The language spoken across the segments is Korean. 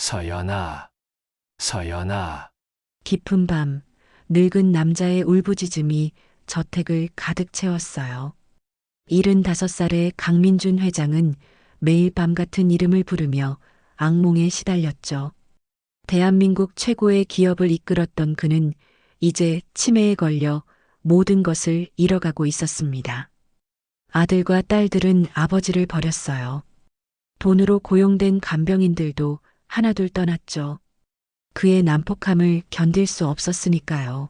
서연아, 서연아. 깊은 밤, 늙은 남자의 울부짖음이 저택을 가득 채웠어요. 75살의 강민준 회장은 매일 밤 같은 이름을 부르며 악몽에 시달렸죠. 대한민국 최고의 기업을 이끌었던 그는 이제 치매에 걸려 모든 것을 잃어가고 있었습니다. 아들과 딸들은 아버지를 버렸어요. 돈으로 고용된 간병인들도 하나둘 떠났죠. 그의 난폭함을 견딜 수 없었으니까요.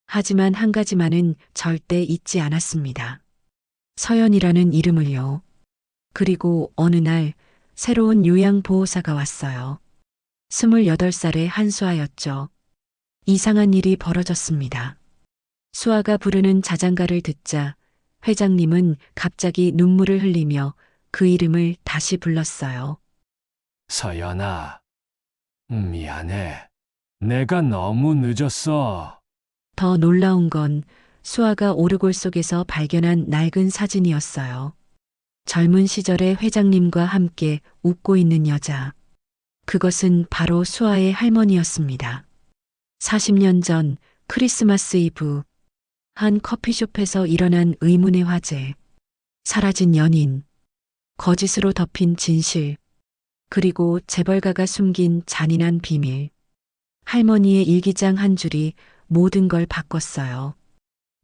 하지만 한 가지만은 절대 잊지 않았습니다. 서연이라는 이름을요. 그리고 어느 날 새로운 요양보호사가 왔어요. 28살의 한수아였죠. 이상한 일이 벌어졌습니다. 수아가 부르는 자장가를 듣자 회장님은 갑자기 눈물을 흘리며 그 이름을 다시 불렀어요. 서연아, 미안해. 내가 너무 늦었어. 더 놀라운 건 수아가 오르골 속에서 발견한 낡은 사진이었어요. 젊은 시절의 회장님과 함께 웃고 있는 여자. 그것은 바로 수아의 할머니였습니다. 40년 전 크리스마스 이브, 한 커피숍에서 일어난 의문의 화재. 사라진 연인, 거짓으로 덮인 진실, 그리고 재벌가가 숨긴 잔인한 비밀. 할머니의 일기장 한 줄이 모든 걸 바꿨어요.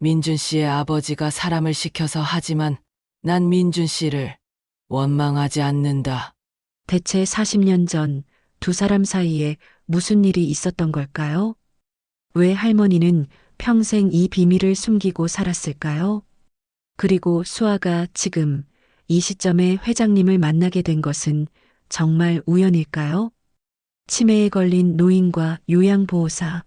민준 씨의 아버지가 사람을 시켜서 하지만 난 민준 씨를 원망하지 않는다. 대체 40년 전 두 사람 사이에 무슨 일이 있었던 걸까요? 왜 할머니는 평생 이 비밀을 숨기고 살았을까요? 그리고 수아가 지금 이 시점에 회장님을 만나게 된 것은 정말 우연일까요? 치매에 걸린 노인과 요양보호사.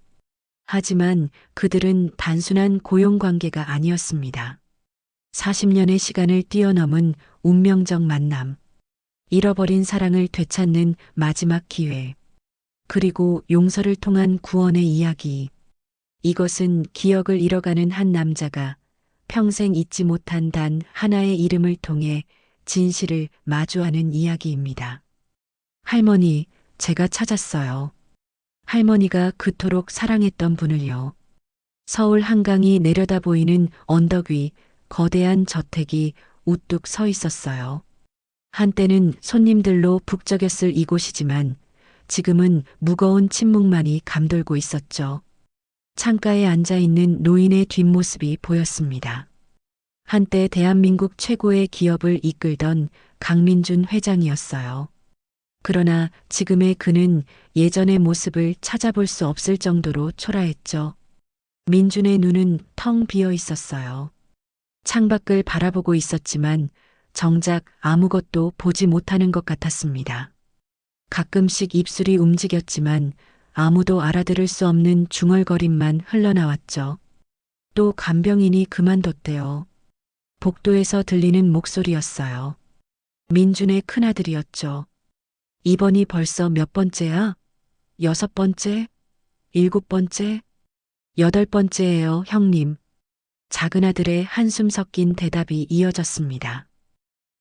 하지만 그들은 단순한 고용관계가 아니었습니다. 40년의 시간을 뛰어넘은 운명적 만남. 잃어버린 사랑을 되찾는 마지막 기회. 그리고 용서를 통한 구원의 이야기. 이것은 기억을 잃어가는 한 남자가 평생 잊지 못한 단 하나의 이름을 통해 진실을 마주하는 이야기입니다. 할머니, 제가 찾았어요. 할머니가 그토록 사랑했던 분을요. 서울 한강이 내려다 보이는 언덕 위 거대한 저택이 우뚝 서 있었어요. 한때는 손님들로 북적였을 이곳이지만 지금은 무거운 침묵만이 감돌고 있었죠. 창가에 앉아 있는 노인의 뒷모습이 보였습니다. 한때 대한민국 최고의 기업을 이끌던 강민준 회장이었어요. 그러나 지금의 그는 예전의 모습을 찾아볼 수 없을 정도로 초라했죠. 민준의 눈은 텅 비어 있었어요. 창밖을 바라보고 있었지만 정작 아무것도 보지 못하는 것 같았습니다. 가끔씩 입술이 움직였지만 아무도 알아들을 수 없는 중얼거림만 흘러나왔죠. 또 간병인이 그만뒀대요. 복도에서 들리는 목소리였어요. 민준의 큰아들이었죠. 이번이 벌써 몇 번째야? 6번째? 7번째? 8번째예요, 형님. 작은아들의 한숨 섞인 대답이 이어졌습니다.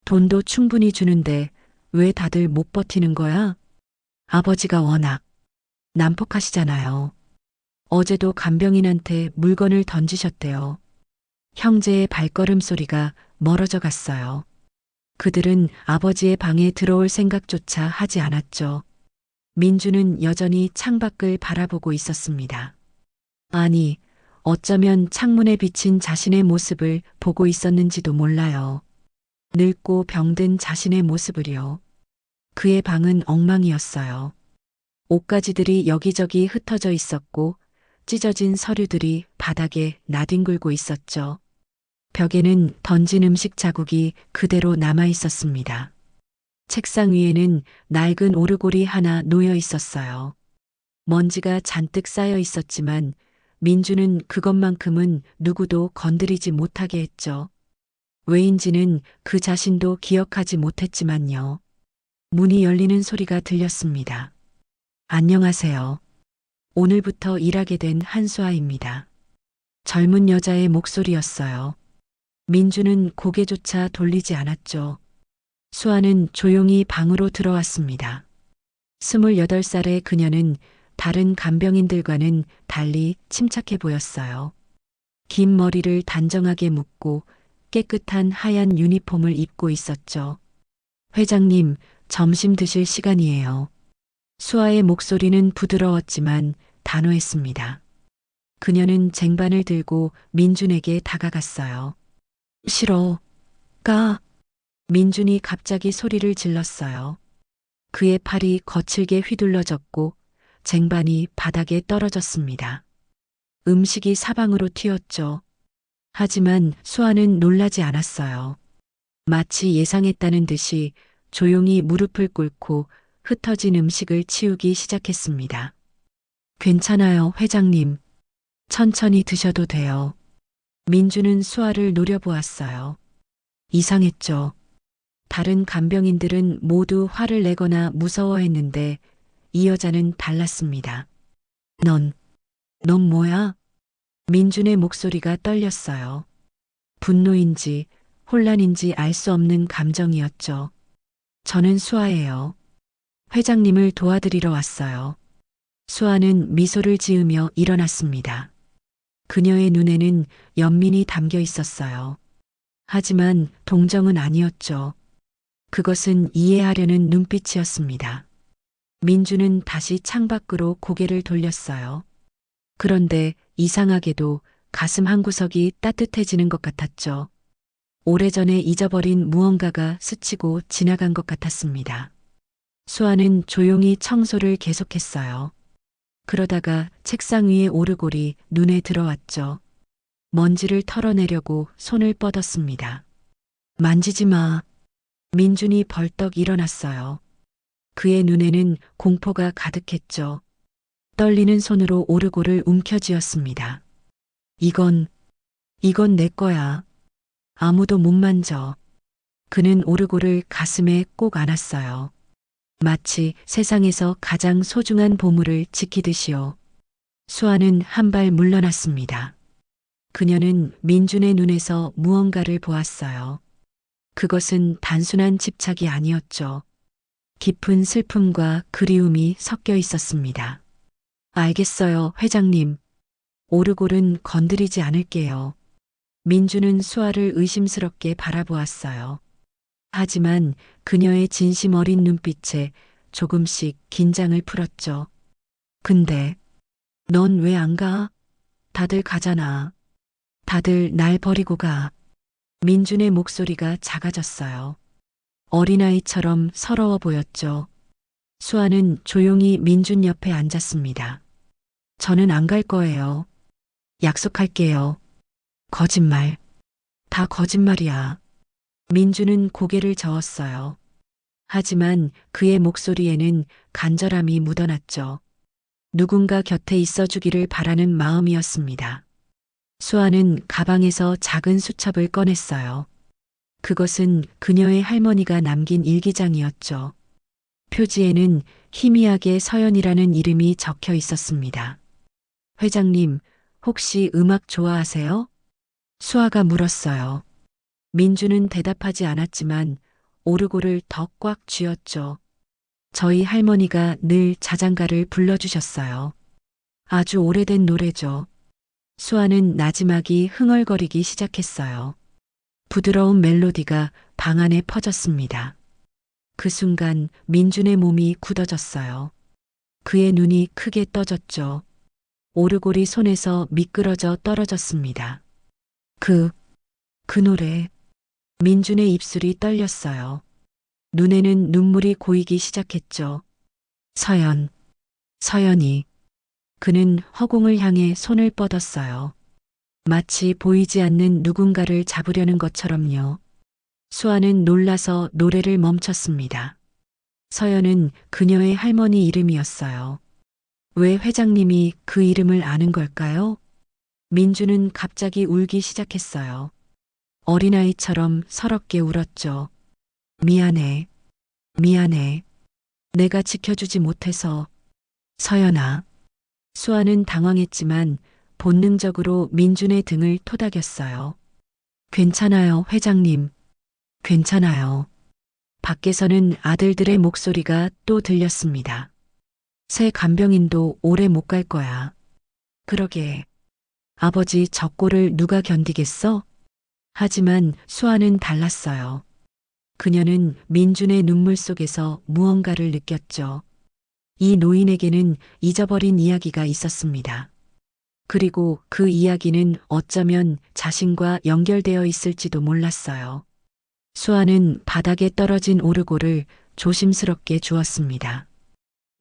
돈도 충분히 주는데 왜 다들 못 버티는 거야? 아버지가 워낙 난폭하시잖아요. 어제도 간병인한테 물건을 던지셨대요. 형제의 발걸음 소리가 멀어져 갔어요. 그들은 아버지의 방에 들어올 생각조차 하지 않았죠. 민주는 여전히 창밖을 바라보고 있었습니다. 아니, 어쩌면 창문에 비친 자신의 모습을 보고 있었는지도 몰라요. 늙고 병든 자신의 모습을요. 그의 방은 엉망이었어요. 옷가지들이 여기저기 흩어져 있었고 찢어진 서류들이 바닥에 나뒹굴고 있었죠. 벽에는 던진 음식 자국이 그대로 남아 있었습니다. 책상 위에는 낡은 오르골이 하나 놓여 있었어요. 먼지가 잔뜩 쌓여 있었지만 민주는 그것만큼은 누구도 건드리지 못하게 했죠. 왜인지는 그 자신도 기억하지 못했지만요. 문이 열리는 소리가 들렸습니다. 안녕하세요. 오늘부터 일하게 된 한수아입니다. 젊은 여자의 목소리였어요. 민주는 고개조차 돌리지 않았죠. 수아는 조용히 방으로 들어왔습니다. 28살의 그녀는 다른 간병인들과는 달리 침착해 보였어요. 긴 머리를 단정하게 묶고 깨끗한 하얀 유니폼을 입고 있었죠. 회장님, 점심 드실 시간이에요. 수아의 목소리는 부드러웠지만 단호했습니다. 그녀는 쟁반을 들고 민준에게 다가갔어요. 싫어. 가. 민준이 갑자기 소리를 질렀어요. 그의 팔이 거칠게 휘둘러졌고 쟁반이 바닥에 떨어졌습니다. 음식이 사방으로 튀었죠. 하지만 수아는 놀라지 않았어요. 마치 예상했다는 듯이 조용히 무릎을 꿇고 흩어진 음식을 치우기 시작했습니다. 괜찮아요, 회장님. 천천히 드셔도 돼요. 민주는 수아를 노려보았어요. 이상했죠. 다른 간병인들은 모두 화를 내거나 무서워했는데 이 여자는 달랐습니다. 넌 뭐야? 민준의 목소리가 떨렸어요. 분노인지 혼란인지 알 수 없는 감정이었죠. 저는 수아예요. 회장님을 도와드리러 왔어요. 수아는 미소를 지으며 일어났습니다. 그녀의 눈에는 연민이 담겨 있었어요. 하지만 동정은 아니었죠. 그것은 이해하려는 눈빛이었습니다. 민주는 다시 창밖으로 고개를 돌렸어요. 그런데 이상하게도 가슴 한구석이 따뜻해지는 것 같았죠. 오래전에 잊어버린 무언가가 스치고 지나간 것 같았습니다. 수아는 조용히 청소를 계속했어요. 그러다가 책상 위의 오르골이 눈에 들어왔죠. 먼지를 털어내려고 손을 뻗었습니다. 만지지 마. 민준이 벌떡 일어났어요. 그의 눈에는 공포가 가득했죠. 떨리는 손으로 오르골을 움켜쥐었습니다. 이건 내 거야. 아무도 못 만져. 그는 오르골을 가슴에 꼭 안았어요. 마치 세상에서 가장 소중한 보물을 지키듯이요. 수아는 한 발 물러났습니다. 그녀는 민준의 눈에서 무언가를 보았어요. 그것은 단순한 집착이 아니었죠. 깊은 슬픔과 그리움이 섞여 있었습니다. 알겠어요, 회장님. 오르골은 건드리지 않을게요. 민주는 수아를 의심스럽게 바라보았어요. 하지만 그녀의 진심 어린 눈빛에 조금씩 긴장을 풀었죠. 근데 넌 왜 안 가? 다들 가잖아. 다들 날 버리고 가. 민준의 목소리가 작아졌어요. 어린아이처럼 서러워 보였죠. 수아는 조용히 민준 옆에 앉았습니다. 저는 안 갈 거예요. 약속할게요. 거짓말. 다 거짓말이야. 민준은 고개를 저었어요. 하지만 그의 목소리에는 간절함이 묻어났죠. 누군가 곁에 있어 주기를 바라는 마음이었습니다. 수아는 가방에서 작은 수첩을 꺼냈어요. 그것은 그녀의 할머니가 남긴 일기장이었죠. 표지에는 희미하게 서연이라는 이름이 적혀 있었습니다. 회장님, 혹시 음악 좋아하세요? 수아가 물었어요. 민주는 대답하지 않았지만 오르골을 더 꽉 쥐었죠. 저희 할머니가 늘 자장가를 불러주셨어요. 아주 오래된 노래죠. 수아는 나지막이 흥얼거리기 시작했어요. 부드러운 멜로디가 방 안에 퍼졌습니다. 그 순간 민준의 몸이 굳어졌어요. 그의 눈이 크게 떠졌죠. 오르골이 손에서 미끄러져 떨어졌습니다. 그 노래. 민준의 입술이 떨렸어요. 눈에는 눈물이 고이기 시작했죠. 서연이. 그는 허공을 향해 손을 뻗었어요. 마치 보이지 않는 누군가를 잡으려는 것처럼요. 수아는 놀라서 노래를 멈췄습니다. 서연은 그녀의 할머니 이름이었어요. 왜 회장님이 그 이름을 아는 걸까요? 민주는 갑자기 울기 시작했어요. 어린아이처럼 서럽게 울었죠. 미안해. 내가 지켜주지 못해서. 서연아. 수아는 당황했지만 본능적으로 민준의 등을 토닥였어요. 괜찮아요, 회장님. 괜찮아요. 밖에서는 아들들의 목소리가 또 들렸습니다. 새 간병인도 오래 못 갈 거야. 그러게. 아버지 저 꼴을 누가 견디겠어? 하지만 수아는 달랐어요. 그녀는 민준의 눈물 속에서 무언가를 느꼈죠. 이 노인에게는 잊어버린 이야기가 있었습니다. 그리고 그 이야기는 어쩌면 자신과 연결되어 있을지도 몰랐어요. 수아는 바닥에 떨어진 오르골을 조심스럽게 주었습니다.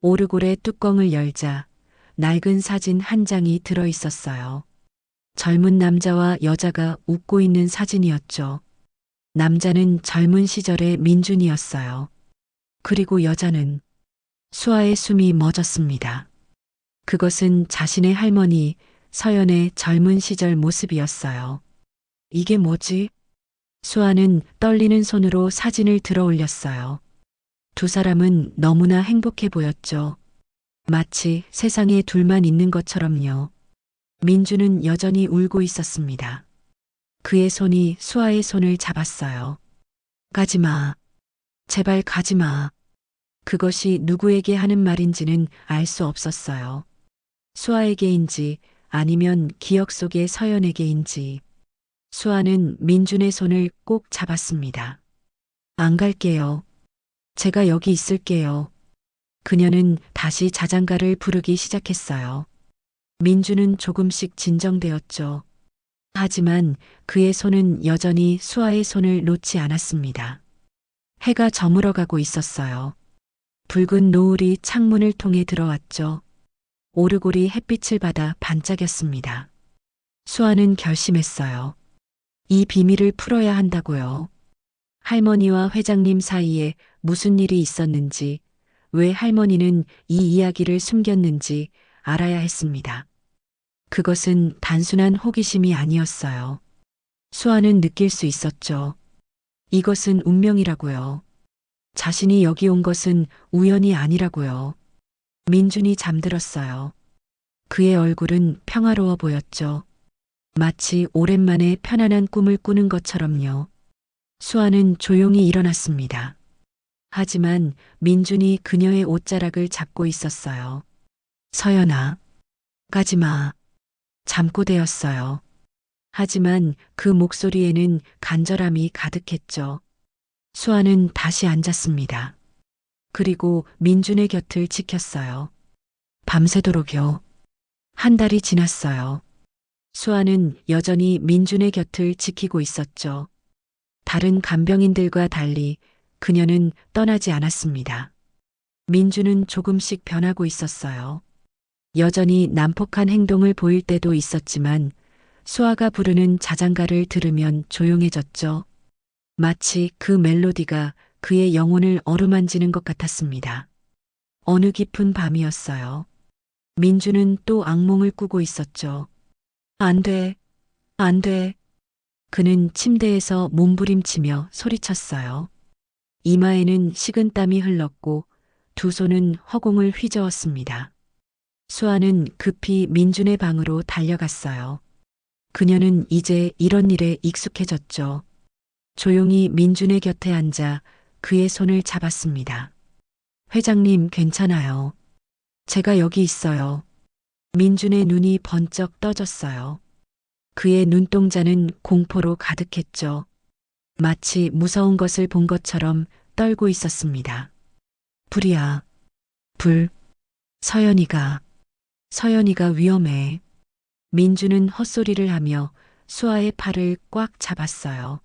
오르골의 뚜껑을 열자 낡은 사진 한 장이 들어 있었어요. 젊은 남자와 여자가 웃고 있는 사진이었죠. 남자는 젊은 시절의 민준이었어요. 그리고 여자는 수아의 숨이 멎었습니다. 그것은 자신의 할머니 서연의 젊은 시절 모습이었어요. 이게 뭐지? 수아는 떨리는 손으로 사진을 들어 올렸어요. 두 사람은 너무나 행복해 보였죠. 마치 세상에 둘만 있는 것처럼요. 민주는 여전히 울고 있었습니다. 그의 손이 수아의 손을 잡았어요. 가지마. 제발 가지마. 그것이 누구에게 하는 말인지는 알 수 없었어요. 수아에게인지 아니면 기억 속의 서연에게인지. 수아는 민준의 손을 꼭 잡았습니다. 안 갈게요. 제가 여기 있을게요. 그녀는 다시 자장가를 부르기 시작했어요. 민준은 조금씩 진정되었죠. 하지만 그의 손은 여전히 수아의 손을 놓지 않았습니다. 해가 저물어가고 있었어요. 붉은 노을이 창문을 통해 들어왔죠. 오르골이 햇빛을 받아 반짝였습니다. 수아는 결심했어요. 이 비밀을 풀어야 한다고요. 할머니와 회장님 사이에 무슨 일이 있었는지, 왜 할머니는 이 이야기를 숨겼는지 알아야 했습니다. 그것은 단순한 호기심이 아니었어요. 수아는 느낄 수 있었죠. 이것은 운명이라고요. 자신이 여기 온 것은 우연이 아니라고요. 민준이 잠들었어요. 그의 얼굴은 평화로워 보였죠. 마치 오랜만에 편안한 꿈을 꾸는 것처럼요. 수아는 조용히 일어났습니다. 하지만 민준이 그녀의 옷자락을 잡고 있었어요. 서연아, 가지마. 잠꼬대였어요. 하지만 그 목소리에는 간절함이 가득했죠. 수아는 다시 앉았습니다. 그리고 민준의 곁을 지켰어요. 밤새도록요. 한 달이 지났어요. 수아는 여전히 민준의 곁을 지키고 있었죠. 다른 간병인들과 달리 그녀는 떠나지 않았습니다. 민준은 조금씩 변하고 있었어요. 여전히 난폭한 행동을 보일 때도 있었지만 수아가 부르는 자장가를 들으면 조용해졌죠. 마치 그 멜로디가 그의 영혼을 어루만지는 것 같았습니다. 어느 깊은 밤이었어요. 민주는 또 악몽을 꾸고 있었죠. 안 돼, 안 돼. 그는 침대에서 몸부림치며 소리쳤어요. 이마에는 식은땀이 흘렀고 두 손은 허공을 휘저었습니다. 수아는 급히 민준의 방으로 달려갔어요. 그녀는 이제 이런 일에 익숙해졌죠. 조용히 민준의 곁에 앉아 그의 손을 잡았습니다. 회장님 괜찮아요. 제가 여기 있어요. 민준의 눈이 번쩍 떠졌어요. 그의 눈동자는 공포로 가득했죠. 마치 무서운 것을 본 것처럼 떨고 있었습니다. 불이야. 불. 서연이가 위험해. 민주는 헛소리를 하며 수아의 팔을 꽉 잡았어요.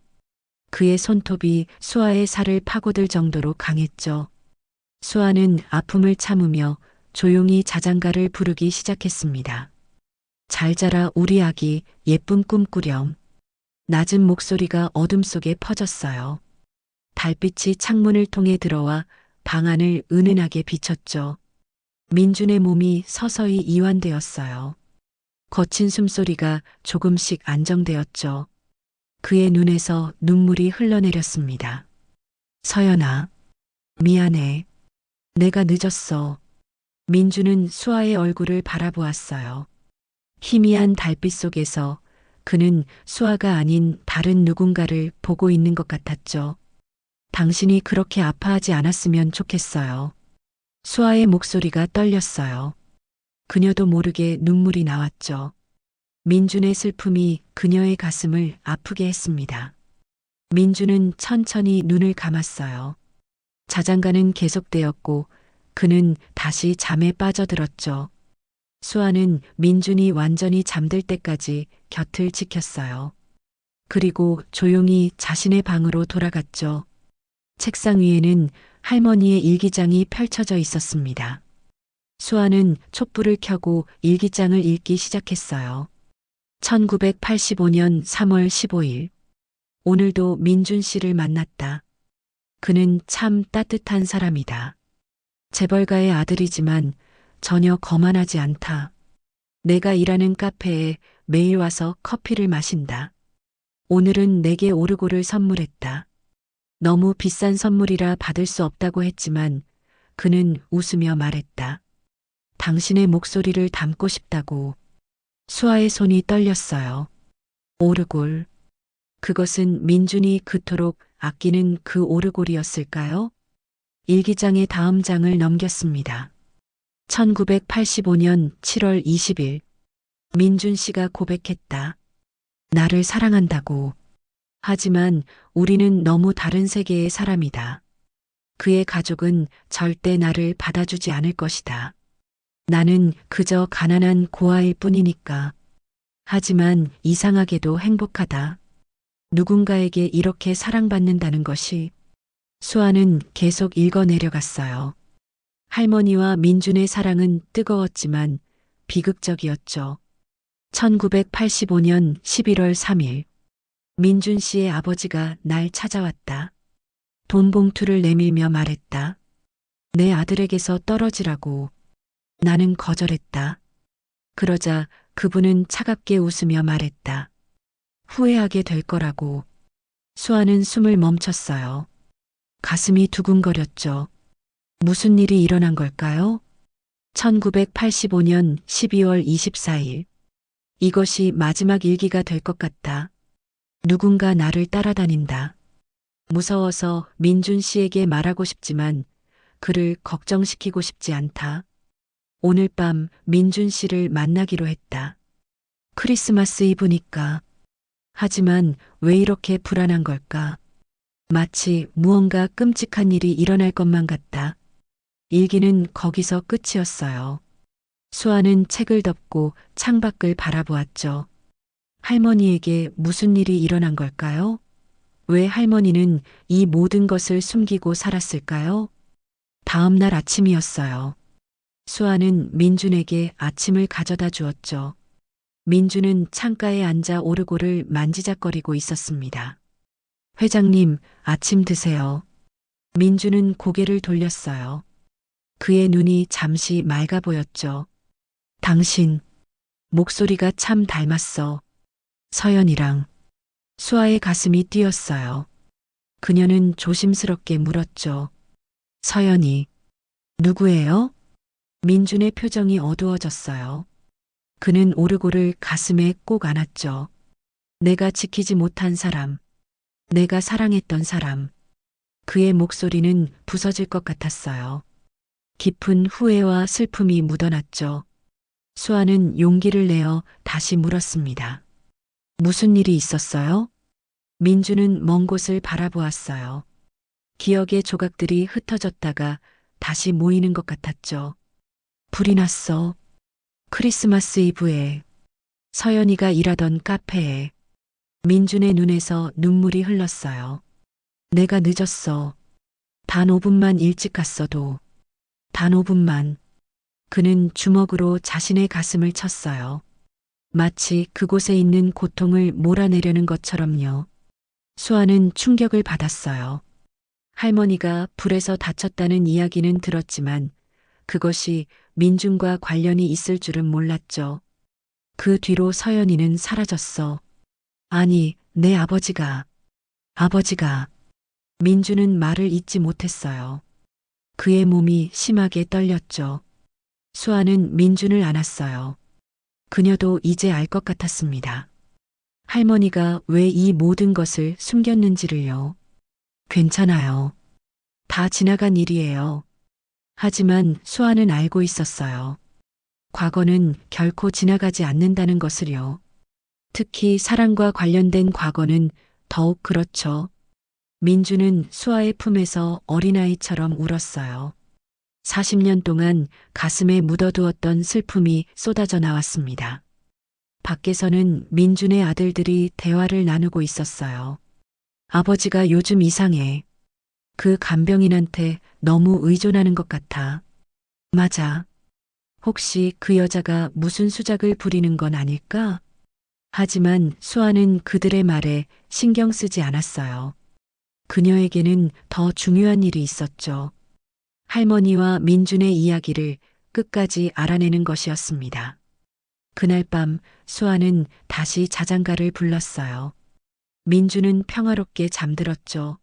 그의 손톱이 수아의 살을 파고들 정도로 강했죠. 수아는 아픔을 참으며 조용히 자장가를 부르기 시작했습니다. 잘 자라 우리 아기 예쁜 꿈 꾸렴. 낮은 목소리가 어둠 속에 퍼졌어요. 달빛이 창문을 통해 들어와 방 안을 은은하게 비췄죠. 민준의 몸이 서서히 이완되었어요. 거친 숨소리가 조금씩 안정되었죠. 그의 눈에서 눈물이 흘러내렸습니다. 서연아, 미안해. 내가 늦었어. 민주는 수아의 얼굴을 바라보았어요. 희미한 달빛 속에서 그는 수아가 아닌 다른 누군가를 보고 있는 것 같았죠. 당신이 그렇게 아파하지 않았으면 좋겠어요. 수아의 목소리가 떨렸어요. 그녀도 모르게 눈물이 나왔죠. 민준의 슬픔이 그녀의 가슴을 아프게 했습니다. 민준은 천천히 눈을 감았어요. 자장가는 계속되었고 그는 다시 잠에 빠져들었죠. 수아는 민준이 완전히 잠들 때까지 곁을 지켰어요. 그리고 조용히 자신의 방으로 돌아갔죠. 책상 위에는 할머니의 일기장이 펼쳐져 있었습니다. 수아는 촛불을 켜고 일기장을 읽기 시작했어요. 1985년 3월 15일. 오늘도 민준 씨를 만났다. 그는 참 따뜻한 사람이다. 재벌가의 아들이지만 전혀 거만하지 않다. 내가 일하는 카페에 매일 와서 커피를 마신다. 오늘은 내게 오르골을 선물했다. 너무 비싼 선물이라 받을 수 없다고 했지만 그는 웃으며 말했다. 당신의 목소리를 담고 싶다고. 수아의 손이 떨렸어요. 오르골. 그것은 민준이 그토록 아끼는 그 오르골이었을까요? 일기장의 다음 장을 넘겼습니다. 1985년 7월 20일. 민준 씨가 고백했다. 나를 사랑한다고. 하지만 우리는 너무 다른 세계의 사람이다. 그의 가족은 절대 나를 받아주지 않을 것이다. 나는 그저 가난한 고아일 뿐이니까. 하지만 이상하게도 행복하다. 누군가에게 이렇게 사랑받는다는 것이. 수아는 계속 읽어내려갔어요. 할머니와 민준의 사랑은 뜨거웠지만 비극적이었죠. 1985년 11월 3일. 민준 씨의 아버지가 날 찾아왔다. 돈 봉투를 내밀며 말했다. 내 아들에게서 떨어지라고. 나는 거절했다. 그러자 그분은 차갑게 웃으며 말했다. 후회하게 될 거라고. 수아는 숨을 멈췄어요. 가슴이 두근거렸죠. 무슨 일이 일어난 걸까요? 1985년 12월 24일. 이것이 마지막 일기가 될 것 같다. 누군가 나를 따라다닌다. 무서워서 민준 씨에게 말하고 싶지만 그를 걱정시키고 싶지 않다. 오늘 밤 민준 씨를 만나기로 했다. 크리스마스 이브니까. 하지만 왜 이렇게 불안한 걸까? 마치 무언가 끔찍한 일이 일어날 것만 같다. 일기는 거기서 끝이었어요. 수아는 책을 덮고 창밖을 바라보았죠. 할머니에게 무슨 일이 일어난 걸까요? 왜 할머니는 이 모든 것을 숨기고 살았을까요? 다음 날 아침이었어요. 수아는 민준에게 아침을 가져다 주었죠. 민준은 창가에 앉아 오르골을 만지작거리고 있었습니다. 회장님, 아침 드세요. 민준은 고개를 돌렸어요. 그의 눈이 잠시 맑아 보였죠. 당신, 목소리가 참 닮았어. 서연이랑. 수아의 가슴이 뛰었어요. 그녀는 조심스럽게 물었죠. 서연이. 누구예요? 민준의 표정이 어두워졌어요. 그는 오르골을 가슴에 꼭 안았죠. 내가 지키지 못한 사람. 내가 사랑했던 사람. 그의 목소리는 부서질 것 같았어요. 깊은 후회와 슬픔이 묻어났죠. 수아는 용기를 내어 다시 물었습니다. 무슨 일이 있었어요? 민주는 먼 곳을 바라보았어요. 기억의 조각들이 흩어졌다가 다시 모이는 것 같았죠. 불이 났어. 크리스마스 이브에. 서연이가 일하던 카페에. 민준의 눈에서 눈물이 흘렀어요. 내가 늦었어. 단 5분만 일찍 갔어도. 단 5분만. 그는 주먹으로 자신의 가슴을 쳤어요. 마치 그곳에 있는 고통을 몰아내려는 것처럼요. 수아는 충격을 받았어요. 할머니가 불에서 다쳤다는 이야기는 들었지만 그것이 민준과 관련이 있을 줄은 몰랐죠. 그 뒤로 서연이는 사라졌어. 아니, 내 아버지가. 민준은 말을 잇지 못했어요. 그의 몸이 심하게 떨렸죠. 수아는 민준을 안았어요. 그녀도 이제 알 것 같았습니다. 할머니가 왜 이 모든 것을 숨겼는지를요. 괜찮아요. 다 지나간 일이에요. 하지만 수아는 알고 있었어요. 과거는 결코 지나가지 않는다는 것을요. 특히 사랑과 관련된 과거는 더욱 그렇죠. 민주는 수아의 품에서 어린아이처럼 울었어요. 40년 동안 가슴에 묻어두었던 슬픔이 쏟아져 나왔습니다. 밖에서는 민준의 아들들이 대화를 나누고 있었어요. 아버지가 요즘 이상해. 그 간병인한테 너무 의존하는 것 같아. 맞아. 혹시 그 여자가 무슨 수작을 부리는 건 아닐까? 하지만 수아는 그들의 말에 신경 쓰지 않았어요. 그녀에게는 더 중요한 일이 있었죠. 할머니와 민준의 이야기를 끝까지 알아내는 것이었습니다. 그날 밤 수아는 다시 자장가를 불렀어요. 민준은 평화롭게 잠들었죠.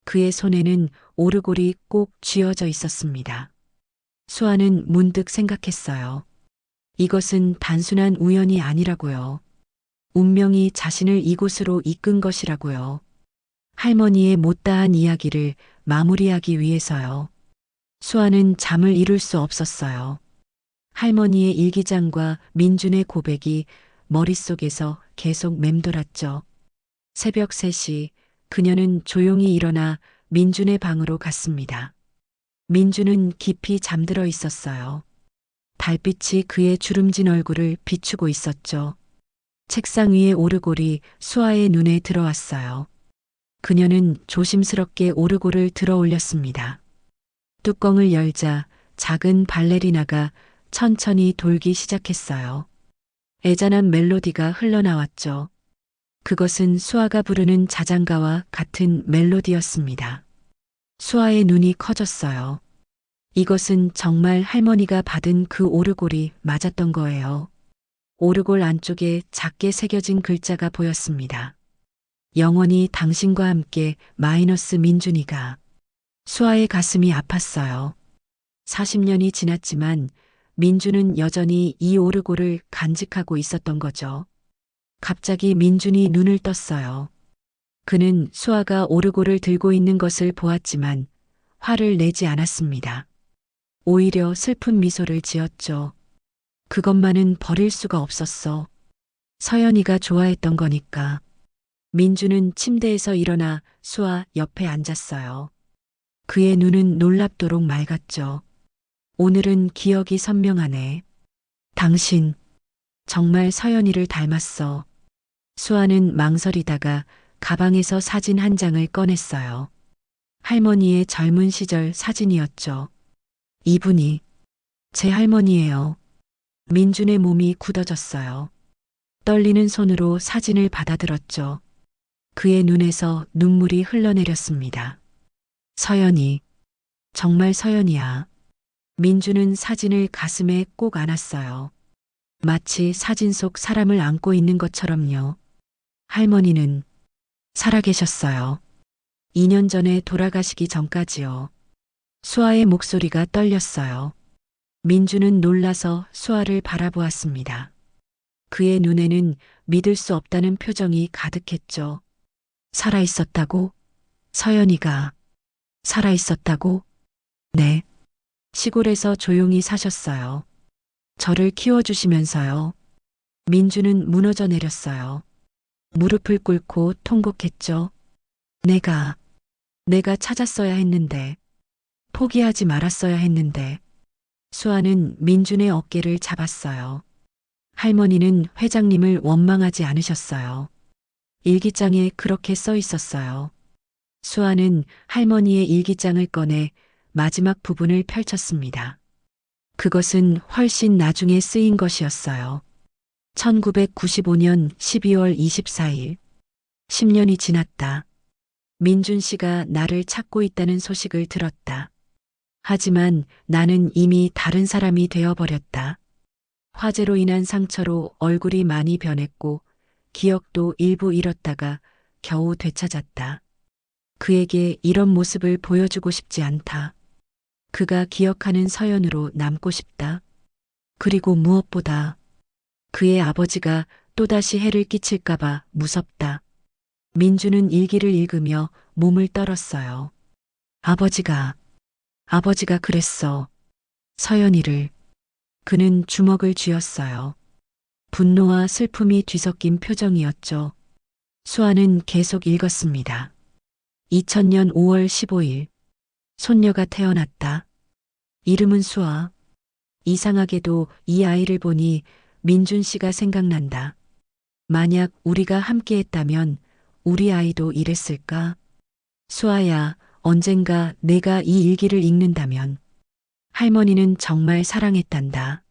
그의 손에는 오르골이 꼭 쥐어져 있었습니다. 수아는 문득 생각했어요. 이것은 단순한 우연이 아니라고요. 운명이 자신을 이곳으로 이끈 것이라고요. 할머니의 못다한 이야기를 마무리하기 위해서요. 수아는 잠을 이룰 수 없었어요. 할머니의 일기장과 민준의 고백이 머릿속에서 계속 맴돌았죠. 새벽 3시 그녀는 조용히 일어나 민준의 방으로 갔습니다. 민준은 깊이 잠들어 있었어요. 달빛이 그의 주름진 얼굴을 비추고 있었죠. 책상 위의 오르골이 수아의 눈에 들어왔어요. 그녀는 조심스럽게 오르골을 들어 올렸습니다. 뚜껑을 열자 작은 발레리나가 천천히 돌기 시작했어요. 애잔한 멜로디가 흘러나왔죠. 그것은 수아가 부르는 자장가와 같은 멜로디였습니다. 수아의 눈이 커졌어요. 이것은 정말 할머니가 받은 그 오르골이 맞았던 거예요. 오르골 안쪽에 작게 새겨진 글자가 보였습니다. 영원히 당신과 함께 마이너스 민준이가. 수아의 가슴이 아팠어요. 40년이 지났지만 민준은 여전히 이 오르골을 간직하고 있었던 거죠. 갑자기 민준이 눈을 떴어요. 그는 수아가 오르골을 들고 있는 것을 보았지만 화를 내지 않았습니다. 오히려 슬픈 미소를 지었죠. 그것만은 버릴 수가 없었어. 서연이가 좋아했던 거니까. 민준은 침대에서 일어나 수아 옆에 앉았어요. 그의 눈은 놀랍도록 맑았죠. 오늘은 기억이 선명하네. 당신, 정말 서연이를 닮았어. 수아는 망설이다가 가방에서 사진 한 장을 꺼냈어요. 할머니의 젊은 시절 사진이었죠. 이분이 제 할머니예요. 민준의 몸이 굳어졌어요. 떨리는 손으로 사진을 받아들었죠. 그의 눈에서 눈물이 흘러내렸습니다. 서연이, 정말 서연이야. 민준은 사진을 가슴에 꼭 안았어요. 마치 사진 속 사람을 안고 있는 것처럼요. 할머니는 살아계셨어요. 2년 전에 돌아가시기 전까지요. 수아의 목소리가 떨렸어요. 민준은 놀라서 수아를 바라보았습니다. 그의 눈에는 믿을 수 없다는 표정이 가득했죠. 살아있었다고? 서연이가 살아있었다고? 네. 시골에서 조용히 사셨어요. 저를 키워주시면서요. 민주는 무너져 내렸어요. 무릎을 꿇고 통곡했죠. 내가 찾았어야 했는데, 포기하지 말았어야 했는데. 수아는 민준의 어깨를 잡았어요. 할머니는 회장님을 원망하지 않으셨어요. 일기장에 그렇게 써 있었어요. 수아는 할머니의 일기장을 꺼내 마지막 부분을 펼쳤습니다. 그것은 훨씬 나중에 쓰인 것이었어요. 1995년 12월 24일. 10년이 지났다. 민준 씨가 나를 찾고 있다는 소식을 들었다. 하지만 나는 이미 다른 사람이 되어버렸다. 화재로 인한 상처로 얼굴이 많이 변했고 기억도 일부 잃었다가 겨우 되찾았다. 그에게 이런 모습을 보여주고 싶지 않다. 그가 기억하는 서연으로 남고 싶다. 그리고 무엇보다 그의 아버지가 또다시 해를 끼칠까봐 무섭다. 민주는 일기를 읽으며 몸을 떨었어요. 아버지가 그랬어. 서연이를. 그는 주먹을 쥐었어요. 분노와 슬픔이 뒤섞인 표정이었죠. 수아는 계속 읽었습니다. 2000년 5월 15일. 손녀가 태어났다. 이름은 수아. 이상하게도 이 아이를 보니 민준 씨가 생각난다. 만약 우리가 함께했다면 우리 아이도 이랬을까? 수아야, 언젠가 내가 이 일기를 읽는다면 할머니는 정말 사랑했단다.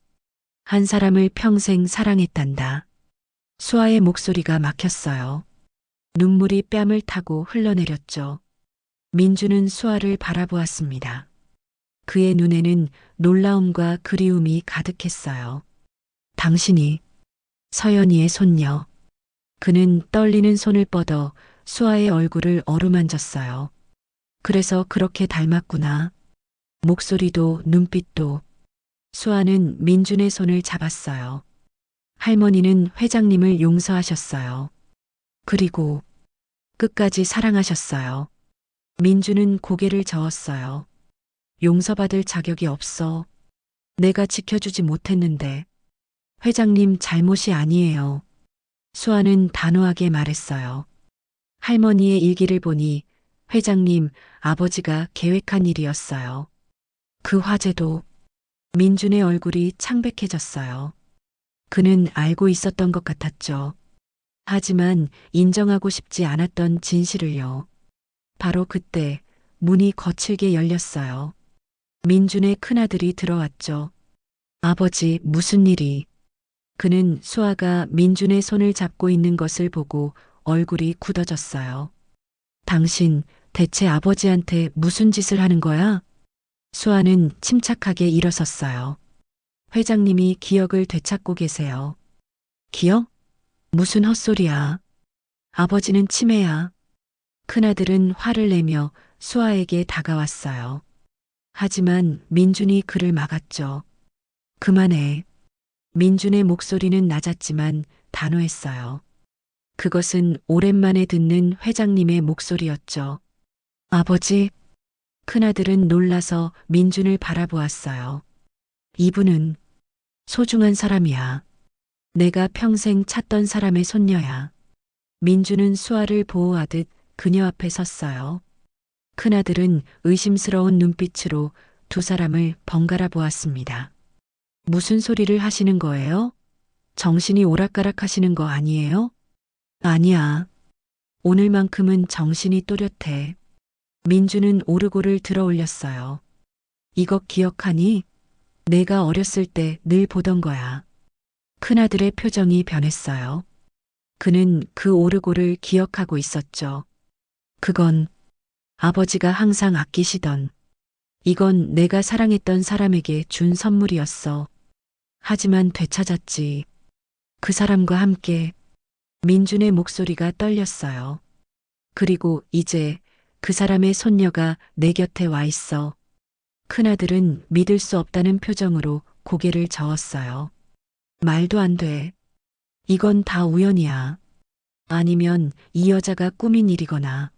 한 사람을 평생 사랑했단다. 수아의 목소리가 막혔어요. 눈물이 뺨을 타고 흘러내렸죠. 민주는 수아를 바라보았습니다. 그의 눈에는 놀라움과 그리움이 가득했어요. 당신이 서연이의 손녀. 그는 떨리는 손을 뻗어 수아의 얼굴을 어루만졌어요. 그래서 그렇게 닮았구나. 목소리도 눈빛도. 수아는 민준의 손을 잡았어요. 할머니는 회장님을 용서하셨어요. 그리고 끝까지 사랑하셨어요. 민준은 고개를 저었어요. 용서받을 자격이 없어. 내가 지켜주지 못했는데. 회장님 잘못이 아니에요. 수아는 단호하게 말했어요. 할머니의 일기를 보니 회장님, 아버지가 계획한 일이었어요. 그 화재도. 민준의 얼굴이 창백해졌어요. 그는 알고 있었던 것 같았죠. 하지만 인정하고 싶지 않았던 진실을요. 바로 그때 문이 거칠게 열렸어요. 민준의 큰아들이 들어왔죠. 아버지, 무슨 일이? 그는 수아가 민준의 손을 잡고 있는 것을 보고 얼굴이 굳어졌어요. 당신 대체 아버지한테 무슨 짓을 하는 거야? 수아는 침착하게 일어섰어요. 회장님이 기억을 되찾고 계세요. 기억? 무슨 헛소리야. 아버지는 치매야. 큰아들은 화를 내며 수아에게 다가왔어요. 하지만 민준이 그를 막았죠. 그만해. 민준의 목소리는 낮았지만 단호했어요. 그것은 오랜만에 듣는 회장님의 목소리였죠. 아버지? 큰아들은 놀라서 민준을 바라보았어요. 이분은 소중한 사람이야. 내가 평생 찾던 사람의 손녀야. 민준은 수아를 보호하듯 그녀 앞에 섰어요. 큰아들은 의심스러운 눈빛으로 두 사람을 번갈아 보았습니다. 무슨 소리를 하시는 거예요? 정신이 오락가락 하시는 거 아니에요? 아니야. 오늘만큼은 정신이 또렷해. 민주는 오르골을 들어 올렸어요. 이거 기억하니? 내가 어렸을 때 늘 보던 거야. 큰아들의 표정이 변했어요. 그는 그 오르골을 기억하고 있었죠. 그건 아버지가 항상 아끼시던, 이건 내가 사랑했던 사람에게 준 선물이었어. 하지만 되찾았지. 그 사람과 함께. 민준의 목소리가 떨렸어요. 그리고 이제 그 사람의 손녀가 내 곁에 와 있어. 큰아들은 믿을 수 없다는 표정으로 고개를 저었어요. 말도 안 돼. 이건 다 우연이야. 아니면 이 여자가 꾸민 일이거나.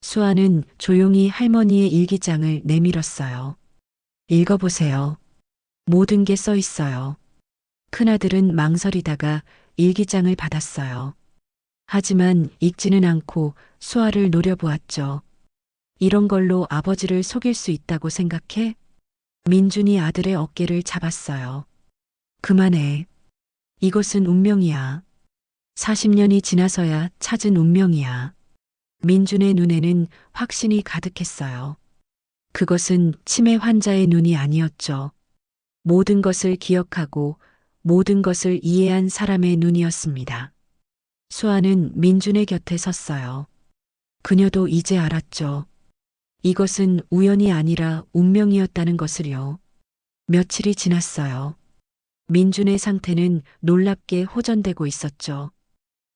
수아는 조용히 할머니의 일기장을 내밀었어요. 읽어보세요. 모든 게 써 있어요. 큰아들은 망설이다가 일기장을 받았어요. 하지만 읽지는 않고 수아를 노려보았죠. 이런 걸로 아버지를 속일 수 있다고 생각해? 민준이 아들의 어깨를 잡았어요. 그만해. 이것은 운명이야. 40년이 지나서야 찾은 운명이야. 민준의 눈에는 확신이 가득했어요. 그것은 치매 환자의 눈이 아니었죠. 모든 것을 기억하고 모든 것을 이해한 사람의 눈이었습니다. 수아는 민준의 곁에 섰어요. 그녀도 이제 알았죠. 이것은 우연이 아니라 운명이었다는 것을요. 며칠이 지났어요. 민준의 상태는 놀랍게 호전되고 있었죠.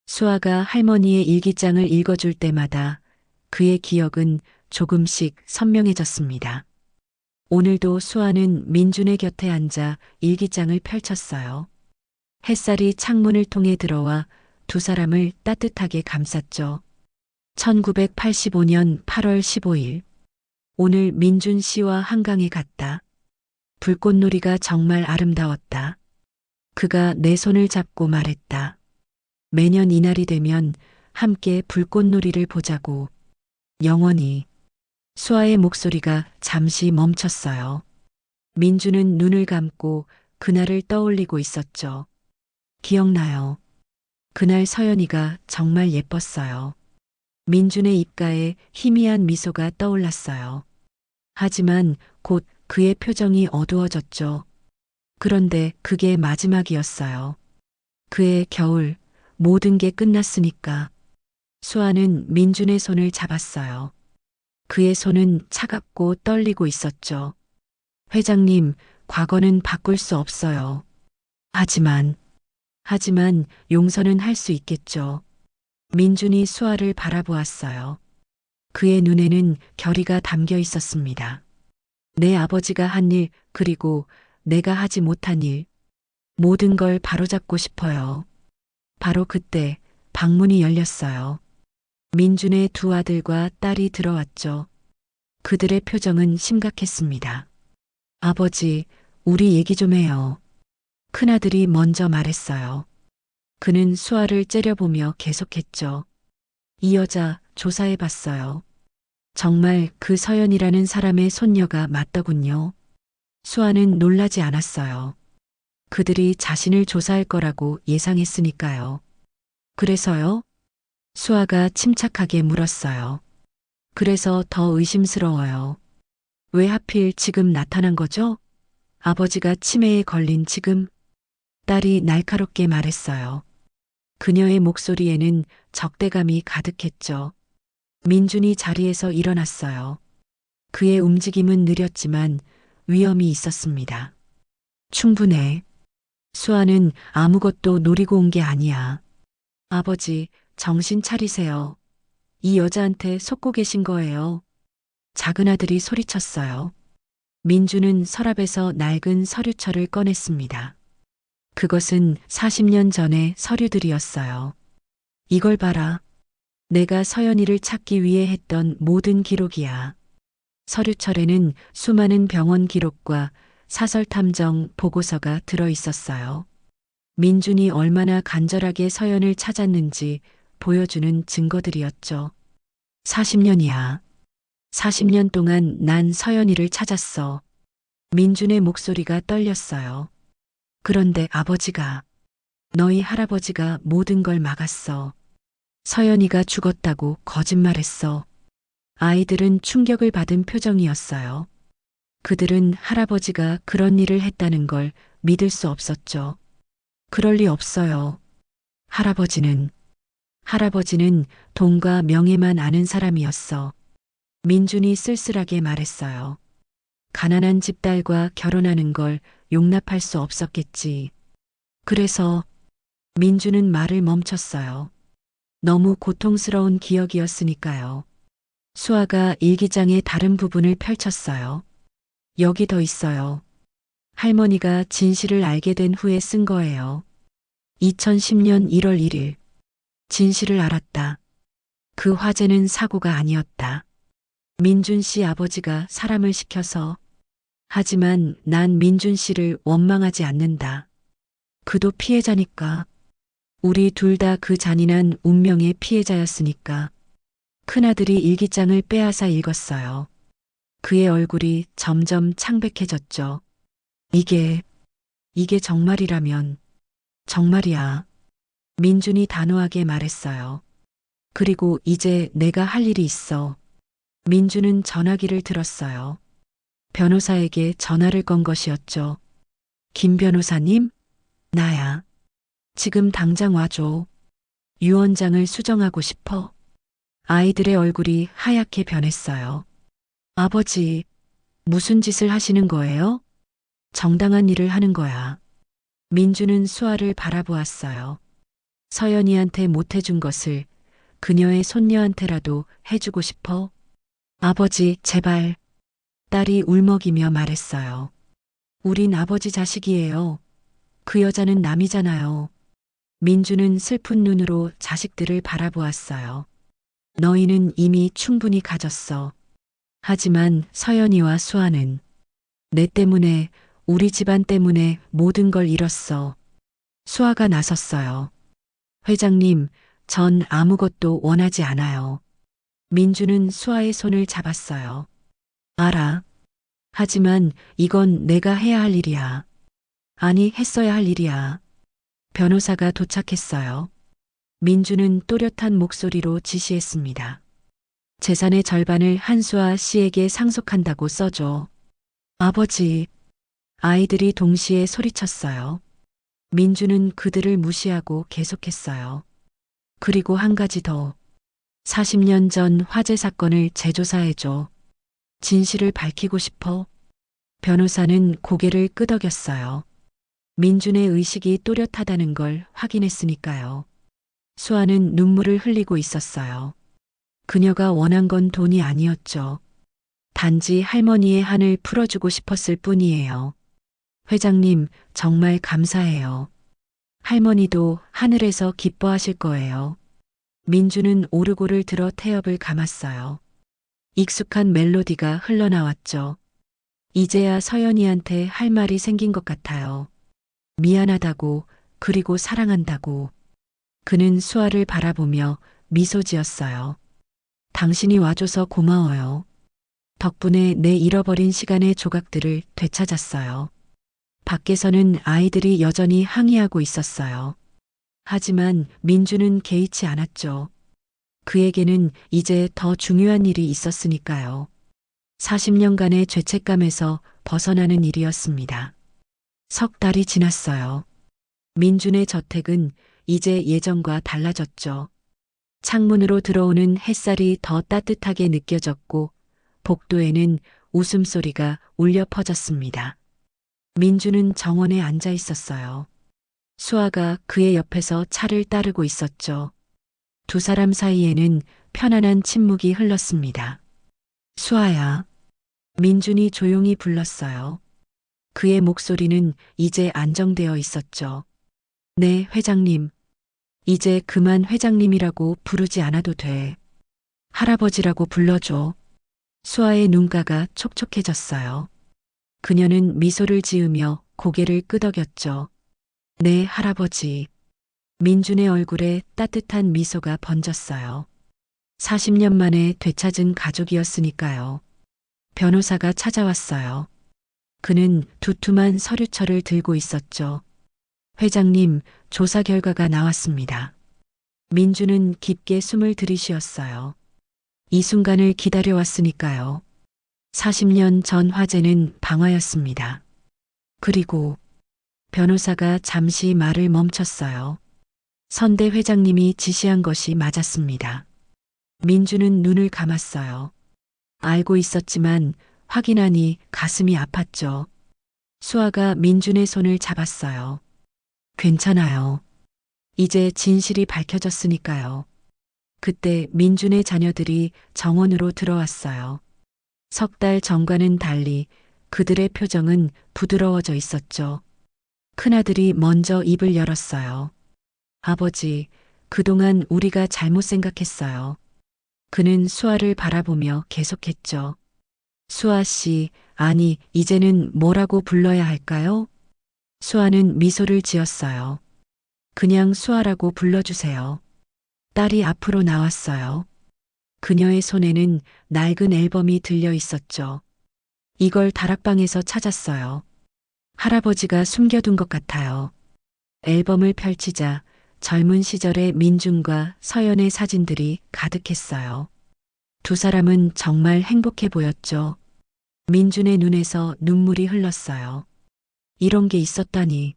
수아가 할머니의 일기장을 읽어줄 때마다 그의 기억은 조금씩 선명해졌습니다. 오늘도 수아는 민준의 곁에 앉아 일기장을 펼쳤어요. 햇살이 창문을 통해 들어와 두 사람을 따뜻하게 감쌌죠. 1985년 8월 15일. 오늘 민준 씨와 한강에 갔다. 불꽃놀이가 정말 아름다웠다. 그가 내 손을 잡고 말했다. 매년 이날이 되면 함께 불꽃놀이를 보자고. 영원히. 수아의 목소리가 잠시 멈췄어요. 민주는 눈을 감고 그날을 떠올리고 있었죠. 기억나요. 그날 서연이가 정말 예뻤어요. 민준의 입가에 희미한 미소가 떠올랐어요. 하지만 곧 그의 표정이 어두워졌죠. 그런데 그게 마지막이었어요. 그의 겨울, 모든 게 끝났으니까. 수아는 민준의 손을 잡았어요. 그의 손은 차갑고 떨리고 있었죠. 회장님, 과거는 바꿀 수 없어요. 하지만 용서는 할 수 있겠죠. 민준이 수아를 바라보았어요. 그의 눈에는 결의가 담겨 있었습니다. 내 아버지가 한 일, 그리고 내가 하지 못한 일, 모든 걸 바로잡고 싶어요. 바로 그때 방문이 열렸어요. 민준의 두 아들과 딸이 들어왔죠. 그들의 표정은 심각했습니다. 아버지, 우리 얘기 좀 해요. 큰아들이 먼저 말했어요. 그는 수아를 째려보며 계속했죠. 이 여자 조사해 봤어요. 정말 그 서연이라는 사람의 손녀가 맞더군요. 수아는 놀라지 않았어요. 그들이 자신을 조사할 거라고 예상했으니까요. 그래서요? 수아가 침착하게 물었어요. 그래서 더 의심스러워요. 왜 하필 지금 나타난 거죠? 아버지가 치매에 걸린 지금? 딸이 날카롭게 말했어요. 그녀의 목소리에는 적대감이 가득했죠. 민준이 자리에서 일어났어요. 그의 움직임은 느렸지만 위험이 있었습니다. 충분해. 수아는 아무것도 노리고 온 게 아니야. 아버지, 정신 차리세요. 이 여자한테 속고 계신 거예요. 작은 아들이 소리쳤어요. 민주는 서랍에서 낡은 서류철을 꺼냈습니다. 그것은 40년 전의 서류들이었어요. 이걸 봐라. 내가 서연이를 찾기 위해 했던 모든 기록이야. 서류철에는 수많은 병원 기록과 사설탐정 보고서가 들어 있었어요. 민준이 얼마나 간절하게 서연을 찾았는지 보여주는 증거들이었죠. 40년이야. 40년 동안 난 서연이를 찾았어. 민준의 목소리가 떨렸어요. 그런데 아버지가, 너희 할아버지가 모든 걸 막았어. 서연이가 죽었다고 거짓말했어. 아이들은 충격을 받은 표정이었어요. 그들은 할아버지가 그런 일을 했다는 걸 믿을 수 없었죠. 그럴 리 없어요. 할아버지는 돈과 명예만 아는 사람이었어. 민준이 쓸쓸하게 말했어요. 가난한 집 딸과 결혼하는 걸 용납할 수 없었겠지. 그래서 민준은 말을 멈췄어요. 너무 고통스러운 기억이었으니까요. 수아가 일기장의 다른 부분을 펼쳤어요. 여기 더 있어요. 할머니가 진실을 알게 된 후에 쓴 거예요. 2010년 1월 1일. 진실을 알았다. 그 화재는 사고가 아니었다. 민준 씨 아버지가 사람을 시켜서. 하지만 난 민준 씨를 원망하지 않는다. 그도 피해자니까. 우리 둘 다 그 잔인한 운명의 피해자였으니까. 큰아들이 일기장을 빼앗아 읽었어요. 그의 얼굴이 점점 창백해졌죠. 이게 정말이라면. 정말이야. 민준이 단호하게 말했어요. 그리고 이제 내가 할 일이 있어. 민준은 전화기를 들었어요. 변호사에게 전화를 건 것이었죠. 김 변호사님? 나야. 지금 당장 와줘. 유언장을 수정하고 싶어. 아이들의 얼굴이 하얗게 변했어요. 아버지, 무슨 짓을 하시는 거예요? 정당한 일을 하는 거야. 민주는 수아를 바라보았어요. 서연이한테 못해준 것을 그녀의 손녀한테라도 해주고 싶어. 아버지, 제발. 딸이 울먹이며 말했어요. 우린 아버지 자식이에요. 그 여자는 남이잖아요. 민주는 슬픈 눈으로 자식들을 바라보았어요. 너희는 이미 충분히 가졌어. 하지만 서연이와 수아는 내 때문에, 우리 집안 때문에 모든 걸 잃었어. 수아가 나섰어요. 회장님, 전 아무것도 원하지 않아요. 민주는 수아의 손을 잡았어요. 알아. 하지만 이건 내가 해야 할 일이야. 아니, 했어야 할 일이야. 변호사가 도착했어요. 민주는 또렷한 목소리로 지시했습니다. 재산의 절반을 한수아 씨에게 상속한다고 써줘. 아버지. 아이들이 동시에 소리쳤어요. 민주는 그들을 무시하고 계속했어요. 그리고 한 가지 더. 40년 전 화재 사건을 재조사해줘. 진실을 밝히고 싶어. 변호사는 고개를 끄덕였어요. 민준의 의식이 또렷하다는 걸 확인했으니까요. 수아는 눈물을 흘리고 있었어요. 그녀가 원한 건 돈이 아니었죠. 단지 할머니의 한을 풀어주고 싶었을 뿐이에요. 회장님, 정말 감사해요. 할머니도 하늘에서 기뻐하실 거예요. 민주는 오르골을 들어 태엽을 감았어요. 익숙한 멜로디가 흘러나왔죠. 이제야 서연이한테 할 말이 생긴 것 같아요. 미안하다고, 그리고 사랑한다고. 그는 수아를 바라보며 미소 지었어요. 당신이 와줘서 고마워요. 덕분에 내 잃어버린 시간의 조각들을 되찾았어요. 밖에서는 아이들이 여전히 항의하고 있었어요. 하지만 민주는 개의치 않았죠. 그에게는 이제 더 중요한 일이 있었으니까요. 40년간의 죄책감에서 벗어나는 일이었습니다. 석 달이 지났어요. 민준의 저택은 이제 예전과 달라졌죠. 창문으로 들어오는 햇살이 더 따뜻하게 느껴졌고 복도에는 웃음소리가 울려 퍼졌습니다. 민주는 정원에 앉아 있었어요. 수아가 그의 옆에서 차를 따르고 있었죠. 두 사람 사이에는 편안한 침묵이 흘렀습니다. 수아야. 민준이 조용히 불렀어요. 그의 목소리는 이제 안정되어 있었죠. 네, 회장님. 이제 그만 회장님이라고 부르지 않아도 돼. 할아버지라고 불러줘. 수아의 눈가가 촉촉해졌어요. 그녀는 미소를 지으며 고개를 끄덕였죠. 네, 할아버지. 민준의 얼굴에 따뜻한 미소가 번졌어요. 40년 만에 되찾은 가족이었으니까요. 변호사가 찾아왔어요. 그는 두툼한 서류철을 들고 있었죠. 회장님, 조사 결과가 나왔습니다. 민주는 깊게 숨을 들이쉬었어요. 이 순간을 기다려왔으니까요. 40년 전 화재는 방화였습니다. 그리고 변호사가 잠시 말을 멈췄어요. 선대 회장님이 지시한 것이 맞았습니다. 민주는 눈을 감았어요. 알고 있었지만 확인하니 가슴이 아팠죠. 수아가 민준의 손을 잡았어요. 괜찮아요. 이제 진실이 밝혀졌으니까요. 그때 민준의 자녀들이 정원으로 들어왔어요. 석 달 전과는 달리 그들의 표정은 부드러워져 있었죠. 큰아들이 먼저 입을 열었어요. 아버지, 그동안 우리가 잘못 생각했어요. 그는 수아를 바라보며 계속했죠. 수아 씨, 아니, 이제는 뭐라고 불러야 할까요? 수아는 미소를 지었어요. 그냥 수아라고 불러주세요. 딸이 앞으로 나왔어요. 그녀의 손에는 낡은 앨범이 들려 있었죠. 이걸 다락방에서 찾았어요. 할아버지가 숨겨둔 것 같아요. 앨범을 펼치자 젊은 시절의 민준과 서연의 사진들이 가득했어요. 두 사람은 정말 행복해 보였죠. 민준의 눈에서 눈물이 흘렀어요. 이런 게 있었다니.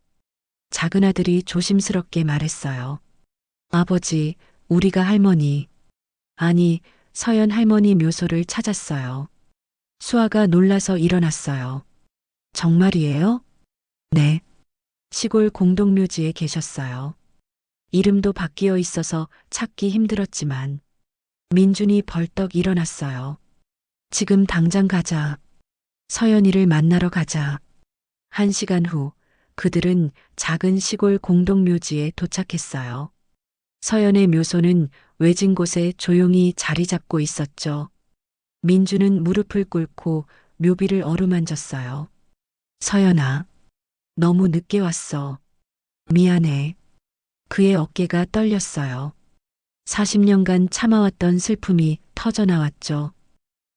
작은 아들이 조심스럽게 말했어요. 아버지, 우리가 할머니. 아니, 서연 할머니 묘소를 찾았어요. 수아가 놀라서 일어났어요. 정말이에요? 네. 시골 공동묘지에 계셨어요. 이름도 바뀌어 있어서 찾기 힘들었지만 민준이 벌떡 일어났어요. 지금 당장 가자. 서연이를 만나러 가자. 1시간 후 그들은 작은 시골 공동묘지에 도착했어요. 서연의 묘소는 외진 곳에 조용히 자리 잡고 있었죠. 민주는 무릎을 꿇고 묘비를 어루만졌어요. 서연아, 너무 늦게 왔어. 미안해. 그의 어깨가 떨렸어요. 40년간 참아왔던 슬픔이 터져나왔죠.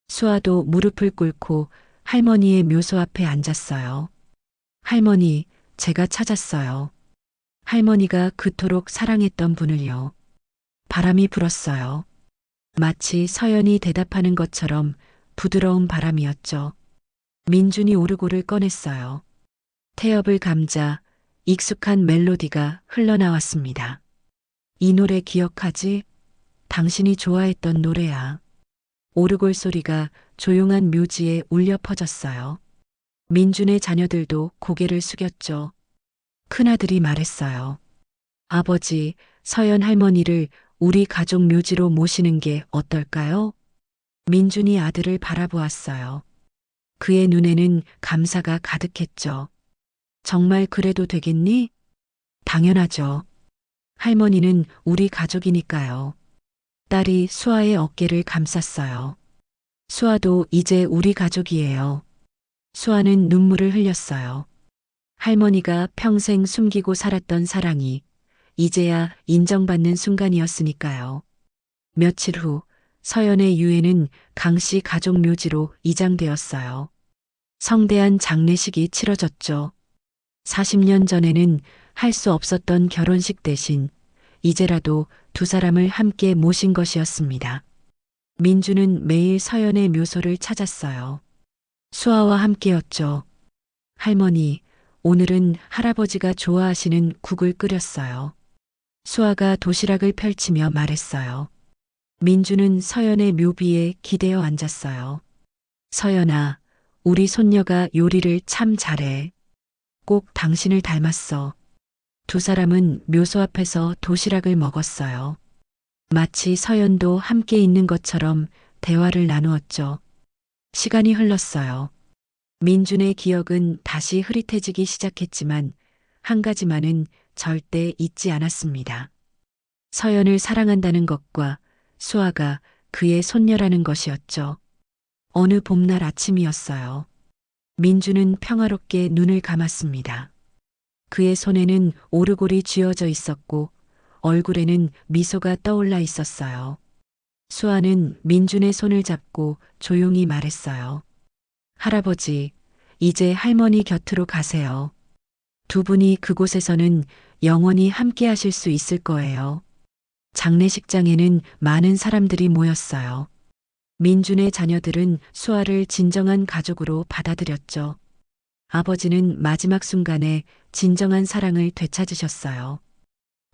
수아도 무릎을 꿇고 할머니의 묘소 앞에 앉았어요. 할머니, 제가 찾았어요. 할머니가 그토록 사랑했던 분을요. 바람이 불었어요. 마치 서연이 대답하는 것처럼 부드러운 바람이었죠. 민준이 오르골을 꺼냈어요. 태엽을 감자 익숙한 멜로디가 흘러나왔습니다. 이 노래 기억하지? 당신이 좋아했던 노래야. 오르골 소리가 조용한 묘지에 울려 퍼졌어요. 민준의 자녀들도 고개를 숙였죠. 큰아들이 말했어요. 아버지, 서연 할머니를 우리 가족 묘지로 모시는 게 어떨까요? 민준이 아들을 바라보았어요. 그의 눈에는 감사가 가득했죠. 정말 그래도 되겠니? 당연하죠. 할머니는 우리 가족이니까요. 딸이 수아의 어깨를 감쌌어요. 수아도 이제 우리 가족이에요. 수아는 눈물을 흘렸어요. 할머니가 평생 숨기고 살았던 사랑이 이제야 인정받는 순간이었으니까요. 며칠 후 서연의 유해는 강씨 가족 묘지로 이장되었어요. 성대한 장례식이 치러졌죠. 40년 전에는 할 수 없었던 결혼식 대신 이제라도 두 사람을 함께 모신 것이었습니다. 민주는 매일 서연의 묘소를 찾았어요. 수아와 함께였죠. 할머니, 오늘은 할아버지가 좋아하시는 국을 끓였어요. 수아가 도시락을 펼치며 말했어요. 민주는 서연의 묘비에 기대어 앉았어요. 서연아, 우리 손녀가 요리를 참 잘해. 꼭 당신을 닮았어. 두 사람은 묘소 앞에서 도시락을 먹었어요. 마치 서연도 함께 있는 것처럼 대화를 나누었죠. 시간이 흘렀어요. 민준의 기억은 다시 흐릿해지기 시작했지만 한 가지만은 절대 잊지 않았습니다. 서연을 사랑한다는 것과 수아가 그의 손녀라는 것이었죠. 어느 봄날 아침이었어요. 민주는 평화롭게 눈을 감았습니다. 그의 손에는 오르골이 쥐어져 있었고 얼굴에는 미소가 떠올라 있었어요. 수아는 민준의 손을 잡고 조용히 말했어요. 할아버지, 이제 할머니 곁으로 가세요. 두 분이 그곳에서는 영원히 함께 하실 수 있을 거예요. 장례식장에는 많은 사람들이 모였어요. 민준의 자녀들은 수아를 진정한 가족으로 받아들였죠. 아버지는 마지막 순간에 진정한 사랑을 되찾으셨어요.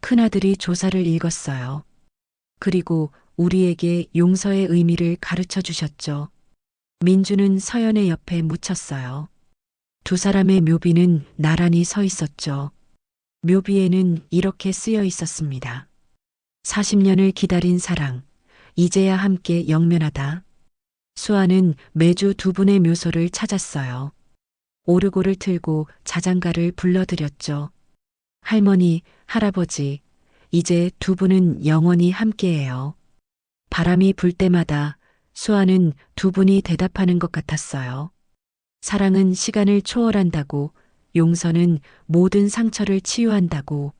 큰아들이 조사를 읽었어요. 그리고 우리에게 용서의 의미를 가르쳐 주셨죠. 민주는 서연의 옆에 묻혔어요. 두 사람의 묘비는 나란히 서 있었죠. 묘비에는 이렇게 쓰여 있었습니다. 40년을 기다린 사랑, 이제야 함께 영면하다. 수아는 매주 두 분의 묘소를 찾았어요. 오르골을 틀고 자장가를 불러드렸죠. 할머니, 할아버지, 이제 두 분은 영원히 함께해요. 바람이 불 때마다 수아는 두 분이 대답하는 것 같았어요. 사랑은 시간을 초월한다고, 용서는 모든 상처를 치유한다고.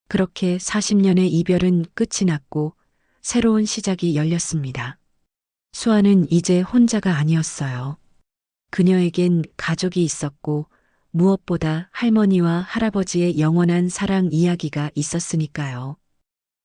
그렇게 40년의 이별은 끝이 났고 새로운 시작이 열렸습니다. 수아는 이제 혼자가 아니었어요. 그녀에겐 가족이 있었고 무엇보다 할머니와 할아버지의 영원한 사랑 이야기가 있었으니까요.